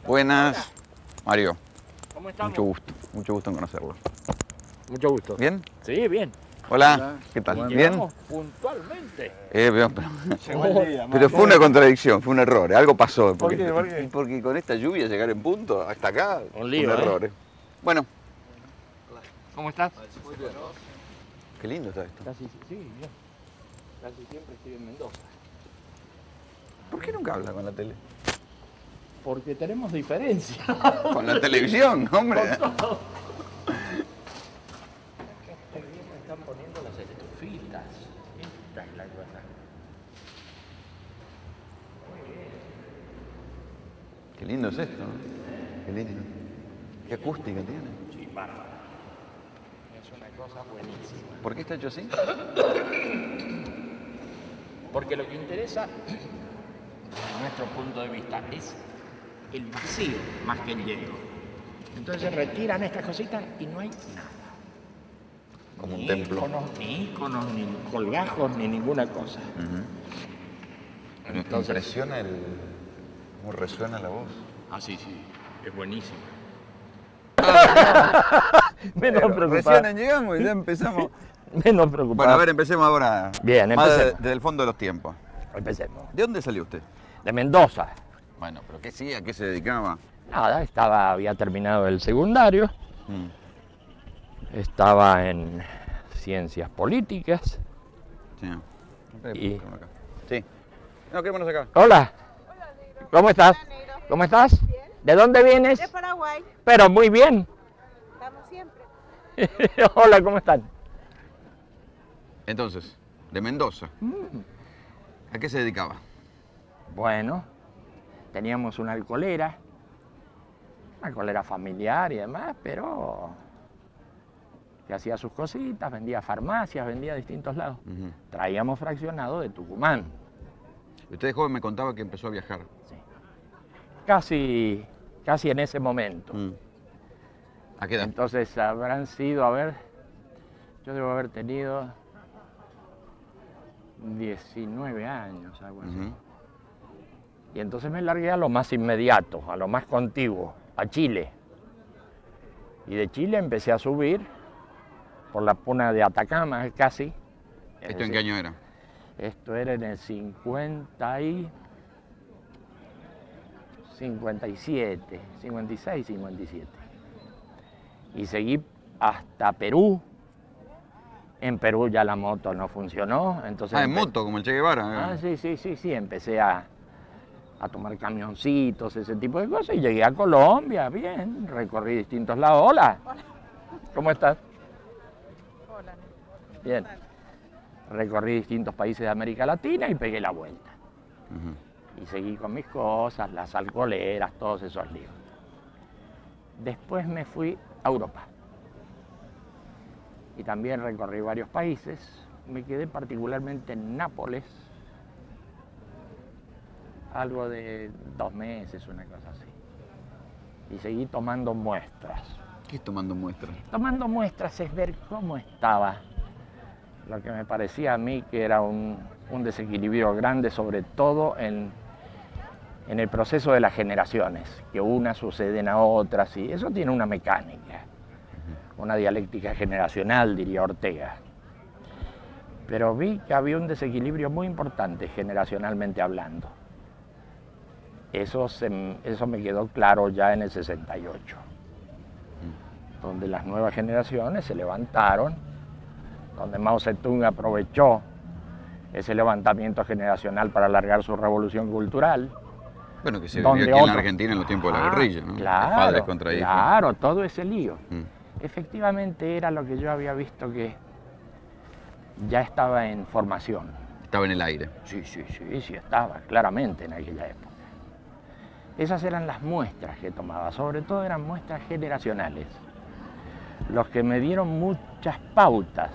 Buenas, Mario. ¿Cómo estamos? Mucho gusto en conocerlo. Mucho gusto. ¿Bien? Sí, bien. Hola, ¿qué tal? Y ¿Bien? llegamos puntualmente. Pero fue una contradicción, fue un error, algo pasó. ¿Por qué? ¿Por qué? Porque con esta lluvia llegar en punto hasta acá, Un lío, un error. Bueno, ¿Cómo estás? qué lindo está esto. Casi, sí, bien. Casi siempre estoy en Mendoza. ¿Por qué nunca habla con la tele? Porque tenemos diferencia. Con la televisión, hombre. Con todo. Qué bien me están poniendo las estufitas. Esta es la cosa. Muy bien. Qué lindo es esto, ¿no? Qué lindo. Qué acústica tiene. Sí, bárbaro. Es una cosa buenísima. ¿Por qué está hecho así? Porque lo que interesa, desde nuestro punto de vista, es el vacío más que el lleno. Entonces retiran estas cositas y no hay nada. Como un Ni templo. ni íconos, ni colgajos, ni ninguna cosa. Me Entonces, impresiona cómo resuena la voz. ah, sí, sí, es buenísimo. Menos preocupado. Recién llegamos y ya empezamos. Menos preocupado. Bueno, a ver, empecemos ahora. Bien, más empecemos. desde el fondo de los tiempos. Empecemos. ¿De dónde salió usted? De Mendoza. Bueno, pero ¿qué sí? ¿A qué se dedicaba? Nada, había terminado el secundario, estaba en ciencias políticas. Sí. Y- Sí. No, quedémonos acá. Hola, ¿cómo estás? Hola, negro. ¿Cómo estás? Bien. ¿De dónde vienes? De Paraguay, Pero muy bien. estamos siempre. Hola, ¿cómo están? Entonces, de Mendoza. ¿A qué se dedicaba? Bueno, teníamos una alcoholera familiar y demás, pero que hacía sus cositas, vendía farmacias, vendía a distintos lados. Traíamos fraccionado de Tucumán. Usted de joven me contaba que empezó a viajar. Casi en ese momento. ¿A qué edad? Entonces habrán sido, yo debo haber tenido 19 años, algo así. Y entonces me largué a lo más inmediato, a lo más contiguo, a Chile. Y de Chile empecé a subir por la puna de Atacama, casi. ¿Esto en qué año era? Esto era en el 57, 56, 57. Y seguí hasta Perú. En Perú ya la moto no funcionó, entonces... En moto, como el Che Guevara. Ah, sí, empecé a tomar camioncitos, ese tipo de cosas, y llegué a Colombia, bien, recorrí distintos lados. Hola, Hola. ¿cómo estás? Hola. Bien, recorrí distintos países de América Latina y pegué la vuelta. Y seguí con mis cosas, las alcoholeras, todos esos líos. Después me fui a Europa. Y también recorrí varios países. Me quedé particularmente en Nápoles. Algo de 2 meses, una cosa así. Y seguí tomando muestras. ¿Qué es tomando muestras? Tomando muestras es ver cómo estaba lo que me parecía a mí que era un desequilibrio grande, sobre todo en el proceso de las generaciones, que unas suceden a otras, y eso tiene una mecánica, una dialéctica generacional, diría Ortega. Pero vi que había un desequilibrio muy importante generacionalmente hablando. Eso me quedó claro ya en el 68, donde las nuevas generaciones se levantaron, donde Mao Zedong aprovechó ese levantamiento generacional para alargar su revolución cultural. Bueno, que se vivió aquí en la Argentina en los tiempos de la guerrilla, ¿no? Claro, Padres contra hijos. claro, todo ese lío. Efectivamente era lo que yo había visto que ya estaba en formación. Estaba en el aire. Sí, estaba, claramente en aquella época. Esas eran las muestras que tomaba, sobre todo eran muestras generacionales. Los que me dieron muchas pautas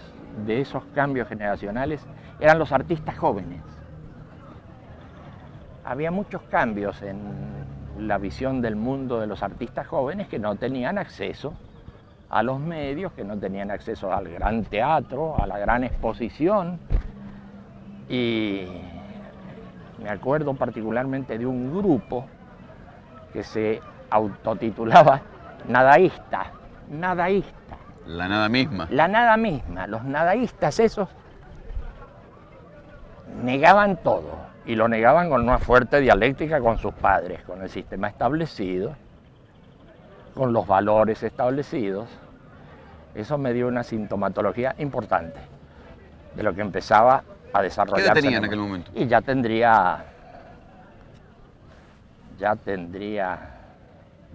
de esos cambios generacionales eran los artistas jóvenes. Había muchos cambios en la visión del mundo de los artistas jóvenes que no tenían acceso a los medios, que no tenían acceso al gran teatro, a la gran exposición. Y me acuerdo particularmente de un grupo que se autotitulaba nadaísta, nadaísta. La nada misma. La nada misma, los nadaístas esos negaban todo y lo negaban con una fuerte dialéctica con sus padres, con el sistema establecido, con los valores establecidos. Eso me dio una sintomatología importante de lo que empezaba a desarrollarse. ¿Qué edad tenía en aquel momento? Y ya tendría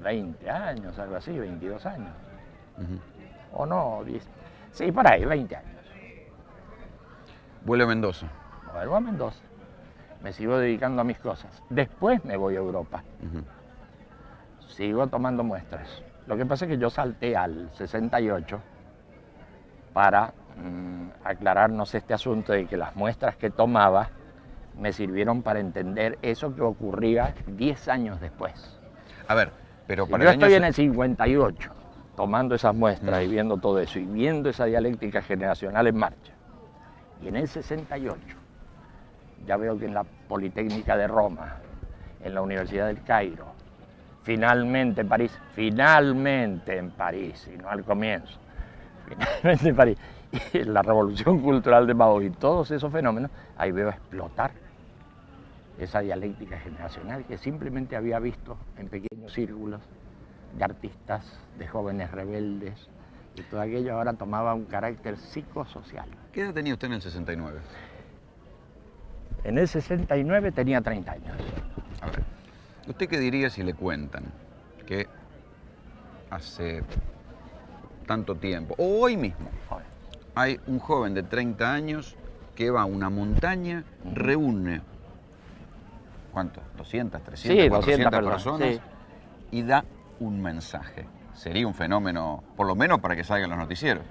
20 años, algo así, 22 años. O no, 10. Sí, por ahí, 20 años. Vuelve a Mendoza. Vuelvo a Mendoza. Me sigo dedicando a mis cosas. Después me voy a Europa. Sigo tomando muestras. Lo que pasa es que yo salté al 68 para aclararnos este asunto de que las muestras que tomaba me sirvieron para entender eso que ocurría 10 años después. A ver, pero para Yo el año... estoy en el 58 tomando esas muestras y viendo todo eso y viendo esa dialéctica generacional en marcha. Y en el 68 ya veo que en la Politécnica de Roma, en la Universidad del Cairo, finalmente en París, finalmente en París, y no al comienzo, finalmente en París, y la revolución cultural de Mao y todos esos fenómenos, ahí veo explotar esa dialéctica generacional que simplemente había visto en pequeños círculos de artistas, de jóvenes rebeldes, y todo aquello ahora tomaba un carácter psicosocial. ¿Qué edad tenía usted en el 69? En el 69 tenía 30 años. A ver, ¿usted qué diría si le cuentan que hace tanto tiempo, o hoy mismo, hay un joven de 30 años que va a una montaña, reúne, ¿cuánto? 200, 300, Sí, 400 200 personas sí. y da un mensaje? Sería un fenómeno, por lo menos para que salgan los noticieros.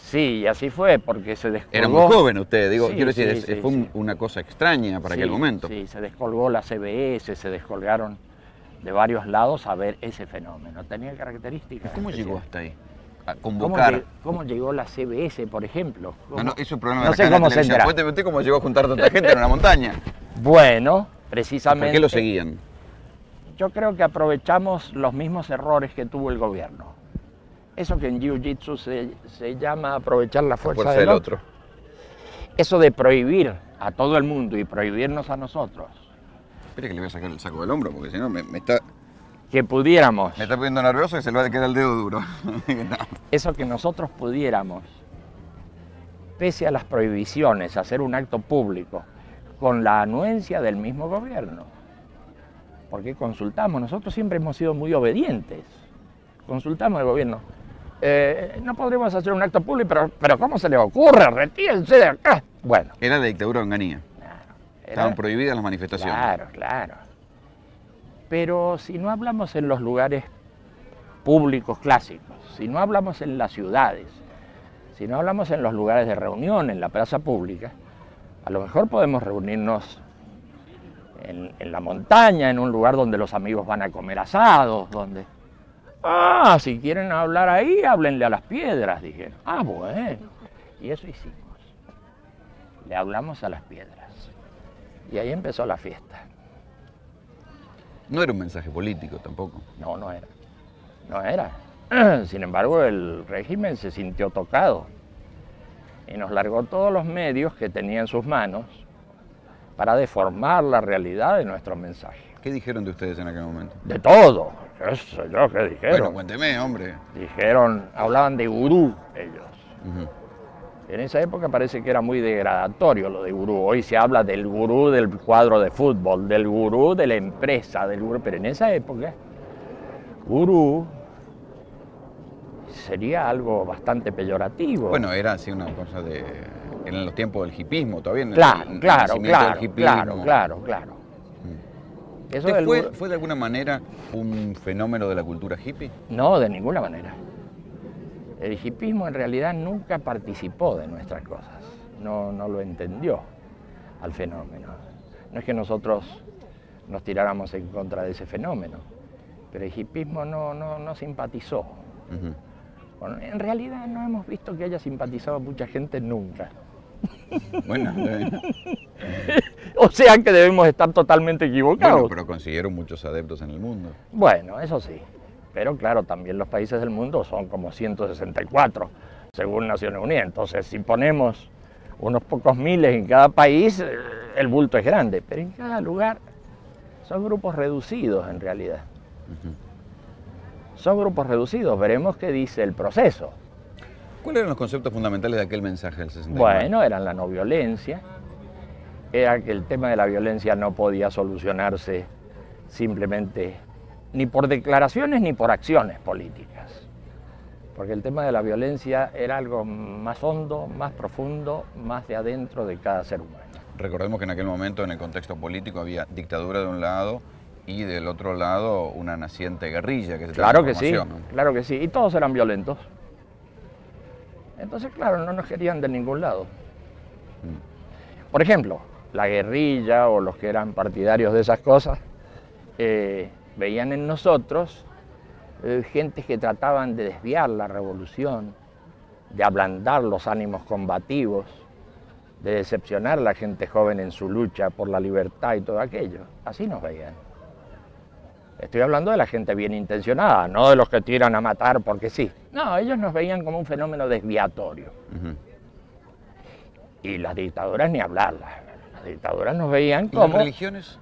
Sí, y así fue, porque se descolgó... Era muy joven usted, digo, Sí, quiero decir, sí, fue sí. una cosa extraña para aquel momento. Sí, se descolgó la CBS, se descolgaron de varios lados a ver ese fenómeno. Tenía características. ¿Cómo especiales. llegó hasta ahí? A convocar. ¿Cómo llegó la CBS, por ejemplo? No, es un problema No de sé la cadena cómo de se televisión. entera. Cuénteme usted cómo llegó a juntar tanta gente en una montaña. Bueno, precisamente... ¿Por qué lo seguían? Yo creo que aprovechamos los mismos errores que tuvo el gobierno. Eso que en Jiu-Jitsu se llama aprovechar la fuerza del otro. Eso de prohibir a todo el mundo y prohibirnos a nosotros. Espere que le voy a sacar el saco del hombro porque si no me está Que pudiéramos, poniendo nervioso y se le va a quedar el dedo duro. No. eso que nosotros pudiéramos, pese a las prohibiciones, hacer un acto público con la anuencia del mismo gobierno. Porque consultamos, nosotros siempre hemos sido muy obedientes. Consultamos al gobierno. No podremos hacer un acto público, pero ¿cómo se le ocurre? Retírense de acá. Bueno. Era la dictadura de Onganía. Claro, Estaban prohibidas las manifestaciones. Claro, claro. Pero si no hablamos en los lugares públicos clásicos, si no hablamos en las ciudades, si no hablamos en los lugares de reunión, en la plaza pública, a lo mejor podemos reunirnos en la montaña, en un lugar donde los amigos van a comer asados, donde... Ah, si quieren hablar ahí, háblenle a las piedras, dijeron. Ah, bueno. Y eso hicimos. Le hablamos a las piedras. Y ahí empezó la fiesta. No era un mensaje político tampoco. No, no era. No era. Sin embargo, el régimen se sintió tocado y nos largó todos los medios que tenía en sus manos para deformar la realidad de nuestro mensaje. ¿Qué dijeron de ustedes en aquel momento? De todo. ¿Qué sé yo? ¿Qué dijeron? Bueno, cuénteme, hombre. Dijeron, hablaban de gurú ellos. Ujú. En esa época parece que era muy degradatorio lo de gurú. Hoy se habla del gurú del cuadro de fútbol, del gurú de la empresa, del gurú. Pero en esa época, gurú sería algo bastante peyorativo. Bueno, era así una cosa de... En los tiempos del hipismo, todavía. Claro, el claro, nacimiento claro, del hipismo. claro. Eso ¿Usted del fue de alguna manera un fenómeno de la cultura hippie? No, de ninguna manera. El hipismo en realidad nunca participó de nuestras cosas, no lo entendió al fenómeno. No es que nosotros nos tiráramos en contra de ese fenómeno, pero el hipismo no simpatizó. Ujú. Bueno, en realidad no hemos visto que haya simpatizado mucha gente nunca. Bueno, O sea que debemos estar totalmente equivocados. Bueno, pero consiguieron muchos adeptos en el mundo. Bueno, eso sí. Pero claro, también los países del mundo son como 164, según Naciones Unidas. Entonces, si ponemos unos pocos miles en cada país, el bulto es grande. Pero en cada lugar son grupos reducidos en realidad. Son grupos reducidos. Veremos qué dice el proceso. ¿Cuáles eran los conceptos fundamentales de aquel mensaje del 69? Bueno, eran la no violencia. Era que el tema de la violencia no podía solucionarse simplemente ni por declaraciones ni por acciones políticas, porque el tema de la violencia era algo más hondo, más profundo, más de adentro de cada ser humano. Recordemos que en aquel momento en el contexto político había dictadura de un lado y del otro lado una naciente guerrilla que se Claro que sí, ¿no? claro que sí, y todos eran violentos. Entonces, claro, no nos querían de ningún lado. Por ejemplo, la guerrilla o los que eran partidarios de esas cosas, veían en nosotros gente que trataban de desviar la revolución, de ablandar los ánimos combativos, de decepcionar a la gente joven en su lucha por la libertad y todo aquello. Así nos veían. Estoy hablando de la gente bien intencionada, no de los que tiran a matar porque sí. No, ellos nos veían como un fenómeno desviatorio. Y las dictaduras ni hablarlas. Las dictaduras nos veían como... ¿Las religiones?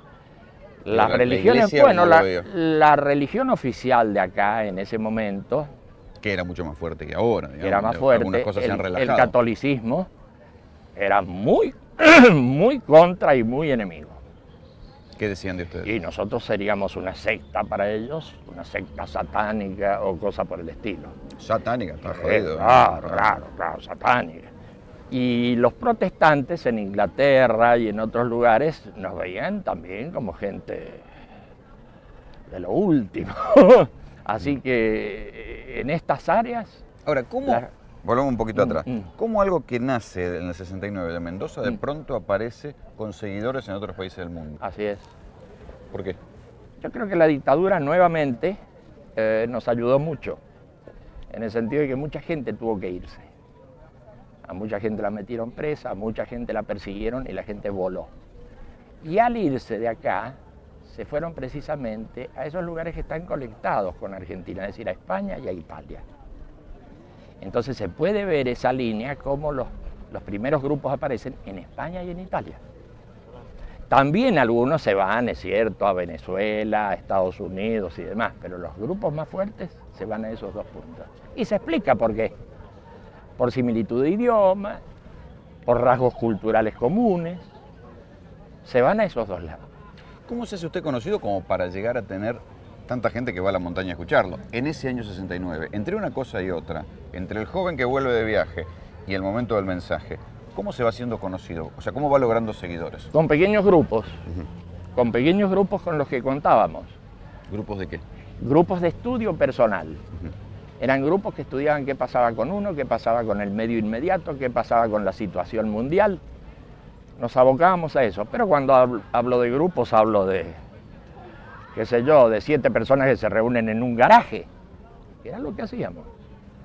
Las religiones, bueno, la religión oficial de acá en ese momento, que era mucho más fuerte que ahora, digamos, era más fuerte, algunas cosas se han relajado. El catolicismo era muy, muy contra y muy enemigo. ¿Qué decían de ustedes? Y nosotros seríamos una secta para ellos, una secta satánica o cosa por el estilo. Satánica, está jodido. Claro, satánica. Y los protestantes en Inglaterra y en otros lugares nos veían también como gente de lo último. Así que en estas áreas... Ahora, ¿cómo? Volvamos un poquito atrás. ¿Cómo algo que nace en el 69 de Mendoza de pronto aparece con seguidores en otros países del mundo? Así es. ¿Por qué? Yo creo que la dictadura nuevamente nos ayudó mucho, en el sentido de que mucha gente tuvo que irse. A mucha gente la metieron presa, a mucha gente la persiguieron y la gente voló. Y al irse de acá, se fueron precisamente a esos lugares que están conectados con Argentina, es decir, a España y a Italia. Entonces se puede ver esa línea como los primeros grupos aparecen en España y en Italia. También algunos se van, es cierto, a Venezuela, a Estados Unidos y demás, pero los grupos más fuertes se van a esos dos puntos. Y se explica por qué. Por similitud de idioma, por rasgos culturales comunes, se van a esos dos lados. ¿Cómo se hace usted conocido como para llegar a tener tanta gente que va a la montaña a escucharlo? En ese año 69, entre una cosa y otra, entre el joven que vuelve de viaje y el momento del mensaje, ¿cómo se va haciendo conocido? O sea, ¿cómo va logrando seguidores? Con pequeños grupos, con pequeños grupos con los que contábamos. ¿Grupos de qué? Grupos de estudio personal. Eran grupos que estudiaban qué pasaba con uno, qué pasaba con el medio inmediato, qué pasaba con la situación mundial. Nos abocábamos a eso, pero cuando hablo de grupos hablo de, qué sé yo, de 7 personas que se reúnen en un garaje, que era lo que hacíamos.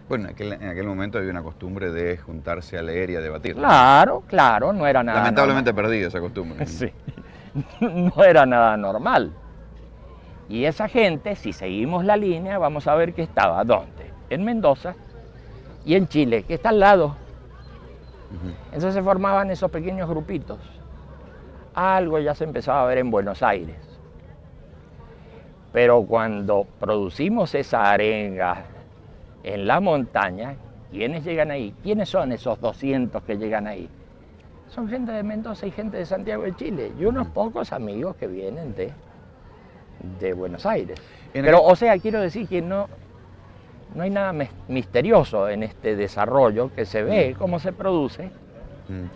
Bueno, en aquel momento había una costumbre de juntarse a leer y a debatir. Claro, claro, no era nada lamentablemente normal. Perdido esa costumbre. Sí, no era nada normal. Y esa gente, si seguimos la línea, vamos a ver que estaba, ¿dónde? En Mendoza y en Chile, que está al lado. Entonces se formaban esos pequeños grupitos. Algo ya se empezaba a ver en Buenos Aires. Pero cuando producimos esa arenga en la montaña, ¿quiénes llegan ahí? ¿Quiénes son esos 200 que llegan ahí? Son gente de Mendoza y gente de Santiago de Chile y unos pocos amigos que vienen de Buenos Aires. Pero, o sea, quiero decir que no hay nada misterioso en este desarrollo que se ve cómo se produce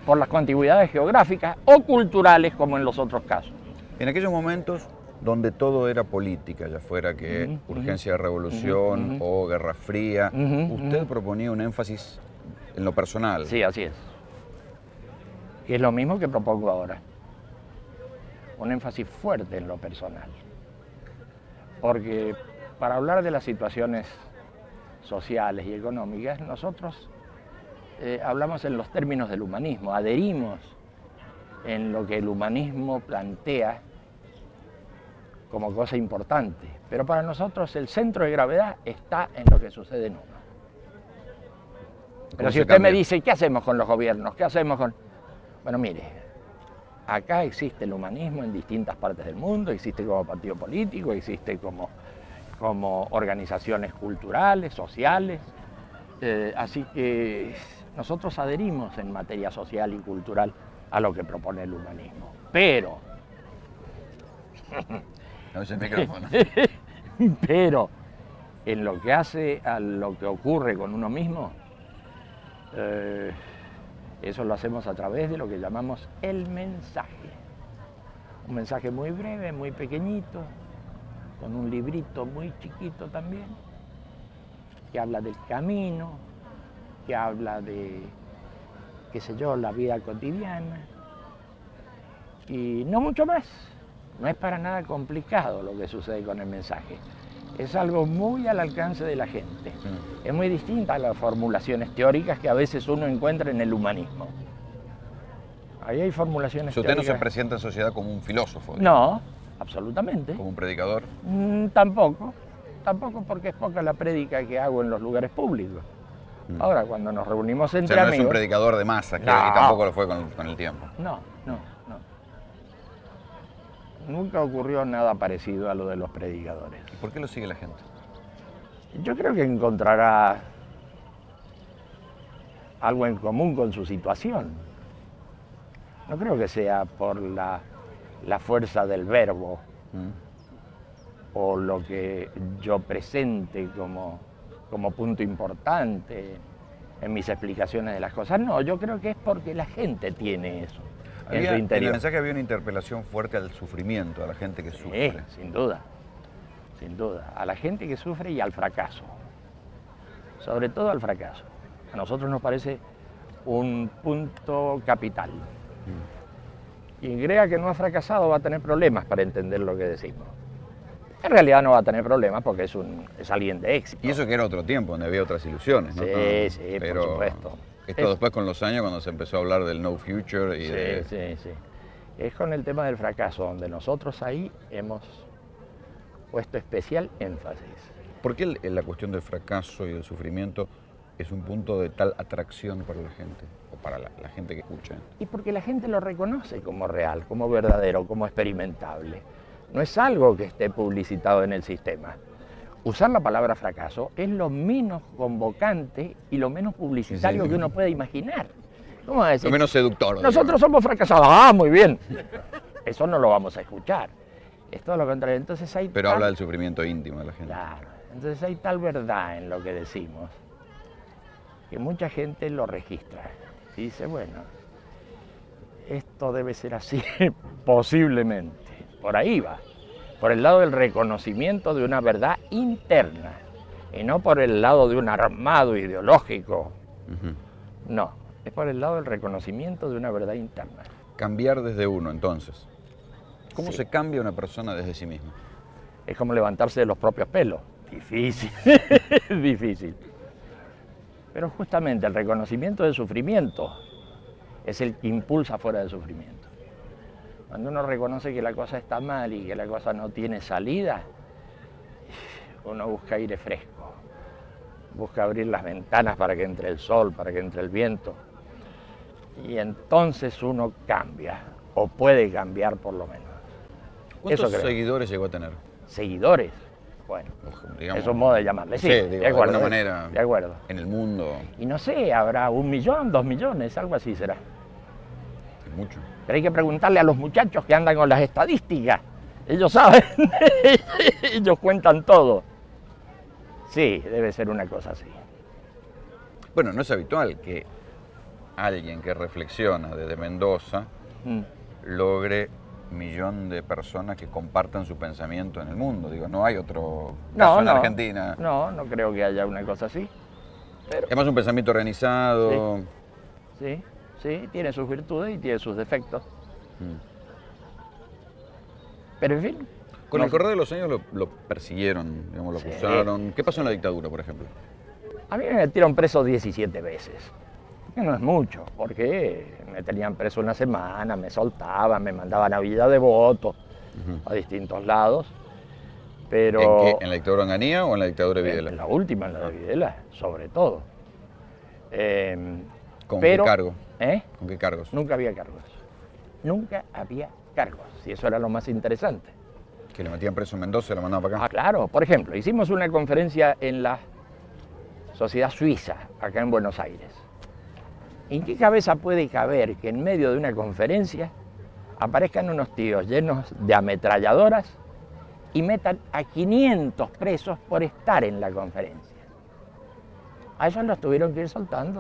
por las contigüidades geográficas o culturales como en los otros casos. En aquellos momentos donde todo era política, ya fuera que urgencia de revolución o guerra fría, usted proponía un énfasis en lo personal. Sí, así es. Que es lo mismo que propongo ahora. Un énfasis fuerte en lo personal. Porque para hablar de las situaciones sociales y económicas, nosotros hablamos en los términos del humanismo, adherimos en lo que el humanismo plantea como cosa importante. Pero para nosotros el centro de gravedad está en lo que sucede en uno. Pero si usted me dice, ¿qué hacemos con los gobiernos? ¿Qué hacemos con...? Bueno, mire, acá existe el humanismo en distintas partes del mundo, existe como partido político, existe como organizaciones culturales, sociales, así que nosotros adherimos en materia social y cultural a lo que propone el humanismo. Pero... No ese micrófono. Pero en lo que hace a lo que ocurre con uno mismo, eso lo hacemos a través de lo que llamamos el mensaje. Un mensaje muy breve, muy pequeñito, con un librito muy chiquito también, que habla del camino, que habla de, qué sé yo, la vida cotidiana, y no mucho más. No es para nada complicado lo que sucede con el mensaje. Es algo muy al alcance de la gente. Es muy distinta a las formulaciones teóricas que a veces uno encuentra en el humanismo. Ahí hay formulaciones Usted teóricas. no se presenta en sociedad como un filósofo. No, absolutamente. Como un predicador. Tampoco porque es poca la prédica que hago en los lugares públicos. Ahora, cuando nos reunimos O entre sea, no amigos... es un predicador de masa, que No. y tampoco lo fue con el tiempo. No. Nunca ocurrió nada parecido a lo de los predicadores. ¿Y por qué lo sigue la gente? Yo creo que encontrará algo en común con su situación. No creo que sea por la fuerza del verbo o lo que yo presente como punto importante en mis explicaciones de las cosas. No, yo creo que es porque la gente tiene eso en su En el interior. mensaje había una interpelación fuerte al sufrimiento, a la gente que sufre. Sí, sin duda, a la gente que sufre y al fracaso, sobre todo al fracaso. A nosotros nos parece un punto capital. Quien crea que no ha fracasado va a tener problemas para entender lo que decimos. En realidad no va a tener problemas porque es alguien de éxito. Y eso que era otro tiempo, donde había otras ilusiones, ¿no? Sí, Pero por supuesto. Esto después con los años, cuando se empezó a hablar del no future y de... Sí. Es con el tema del fracaso, donde nosotros ahí hemos puesto especial énfasis. ¿Por qué la cuestión del fracaso y del sufrimiento es un punto de tal atracción para la gente, o para la gente que escucha? Y porque la gente lo reconoce como real, como verdadero, como experimentable. No es algo que esté publicitado en el sistema. Usar la palabra fracaso es lo menos convocante y lo menos publicitario que uno puede imaginar. ¿Cómo decir? Lo menos seductor. Nosotros somos fracasados. ¡Ah, muy bien! Eso no lo vamos a escuchar. Es todo lo contrario. Entonces hay Pero habla del sufrimiento íntimo de la gente. Claro. Entonces hay tal verdad en lo que decimos que mucha gente lo registra y dice, bueno, esto debe ser así, posiblemente. Por ahí va. Por el lado del reconocimiento de una verdad interna y no por el lado de un armado ideológico. No, es por el lado del reconocimiento de una verdad interna. Cambiar desde uno, entonces. ¿Cómo Sí. se cambia una persona desde sí misma? Es como levantarse de los propios pelos. Difícil, difícil. Pero justamente el reconocimiento del sufrimiento es el que impulsa fuera del sufrimiento. Cuando uno reconoce que la cosa está mal y que la cosa no tiene salida, uno busca aire fresco, busca abrir las ventanas para que entre el sol, para que entre el viento. Y entonces uno cambia, o puede cambiar por lo menos. ¿Cuántos Eso creo. seguidores llegó a tener? ¿Seguidores? Bueno, Digamos, es un modo de llamarle, sí, digo, de acuerdo. alguna manera. De acuerdo. En el mundo Y no sé, habrá 1 millón, 2 millones, algo así será. es mucho. Pero hay que preguntarle a los muchachos que andan con las estadísticas. Ellos saben, ellos cuentan todo. Sí, debe ser una cosa así. Bueno, no es habitual que alguien que reflexiona desde Mendoza logre 1 millón de personas que compartan su pensamiento en el mundo. Digo, no hay otro caso en Argentina. No creo que haya una cosa así. Pero, Además, un pensamiento organizado. sí, tiene sus virtudes y tiene sus defectos. Pero en fin. Con no el correr de los años lo persiguieron, digamos, lo Sí. acusaron. ¿Qué pasó en la dictadura, por ejemplo? A mí me metieron preso 17 veces. Que no es mucho, porque me tenían preso una semana, me soltaban, me mandaban a Villa Devoto, a distintos lados, pero... ¿En qué? ¿En la dictadura de Onganía o en la dictadura de Videla? En la última, en la de Videla, sobre todo. ¿Con pero, qué cargo? ¿Eh? ¿Con qué cargos? Nunca había cargos. Nunca había cargos, y eso era lo más interesante. Que le metían preso en Mendoza y lo mandaban para acá. Ah, claro. Por ejemplo, hicimos una conferencia en la Sociedad Suiza, acá en Buenos Aires. ¿En qué cabeza puede caber que en medio de una conferencia aparezcan unos tíos llenos de ametralladoras y metan a 500 presos por estar en la conferencia? A ellos los tuvieron que ir soltando.